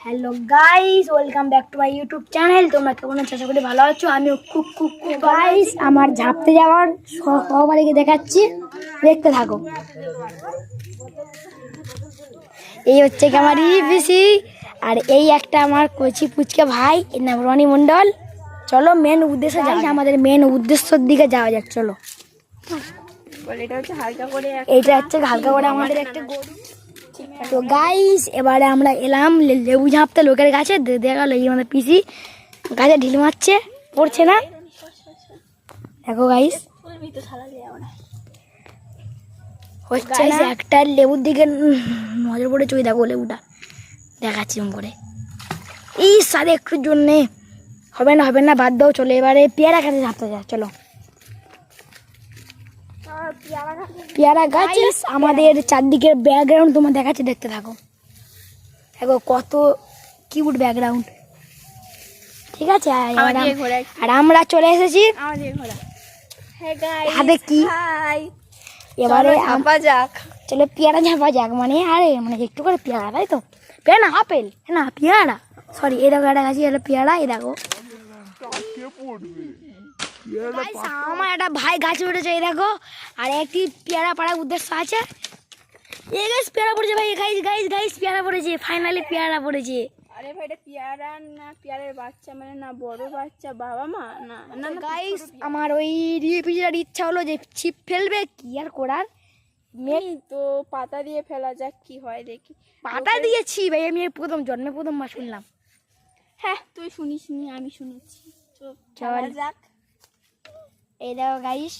Hello guys, welcome back to my YouTube channel. তোমরা কেমন আছো? আশা করি ভালো আছো। আমিও খুব খুব খুব গাইস আমার ঝাপতে যাওয়ার সবাইকে দেখাচ্ছি, দেখতে থাকো। এই হচ্ছে কি আমার ইপিসি, আর এই একটা আমার কচি পুচকে ভাই, এর নাম রনি মণ্ডল। চলো মেন উদ্দেশ্যে যাই, আমাদের মেন উদ্দেশ্যের দিকে যাওয়া যাক। চলো, এটা হচ্ছে হালকা করে আমাদের একটা গরু। তো গাইস এবারে আমরা এলাম লেবু ঝাঁপতে লোকের গাছে। দেখা গেল এই আমাদের পিসি গাছে ঢিল মারছে, পড়ছে না। দেখো গাইস হচ্ছে না, একটা লেবুর দিকে নজর পড়েছে। ওই দেখো লেবুটা দেখাচ্ছি করে। এই সাথে একটুর জন্যে হবে না বাদ দাও। চলো এবারে পেয়ারা গাছে ঝাঁপতে যায়। চলো, পেয়ারা গাছ আমাদের চারদিকের ব্যাকগ্রাউন্ড তোমার দেখাচ্ছে, দেখতে থাকো। দেখো কত কিউট ব্যাকগ্রাউন্ড, ঠিক আছে। আর আমরা চলে এসেছি হাতে কি, এবারে চলো পেয়ারা ঝাপা যাক। মানে আরে মানে একটু করে পেয়ারা, তাই তো? পেয়ারা না, আপেল না, পেয়ারা, সরি। এই দেখো একটা গাছ, এটা পেয়ারা। এই দেখো আমার একটা ভাই গাছে উঠেছে, এই দেখো। আর একটি পেয়ারা পাড়ার উদ্দেশ্য আছে। এই গাছ পেয়ারা পড়েছে ভাই, গাইস পেয়ারা পড়েছে, ফাইনালি পেয়ারা পড়েছে। আরে ভাই, এটা পেয়ারা না পেয়ারের বাচ্চা, মানে না বড় বাচ্চা, বাবা মা না না গাইস আমার ওই রিপিটার ইচ্ছা হলো যে ছিপ ফেলবে, কি আর করার। মেন তো পাতা দিয়ে ফেলা যাক, কি হয় দেখি। পাতা দিয়েছি ভাই, আমি প্রথমবার শুনলাম। হ্যাঁ, তুই শুনিসনি, আমি শুনেছি। চল যাক, এই দেখো গাইস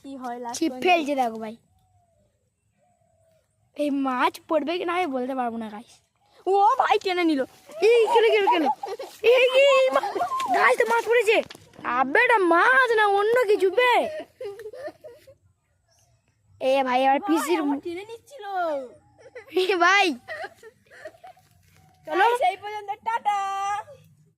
কি হয়। ছিপ ফেলছে, দেখো ভাই। এই মাছ পড়বে কিনা আমি বলতে পারবো না গাইস। ও ভাই টেনে নিল। এই কেন গাইস তো মাছ পড়েছে। আবে এটা মাছ না অন্য কিছু বে। এ ভাই আমার পিসির টেনে নিচ্ছিল ভাই। চলো সেই পর্যন্ত টাটা।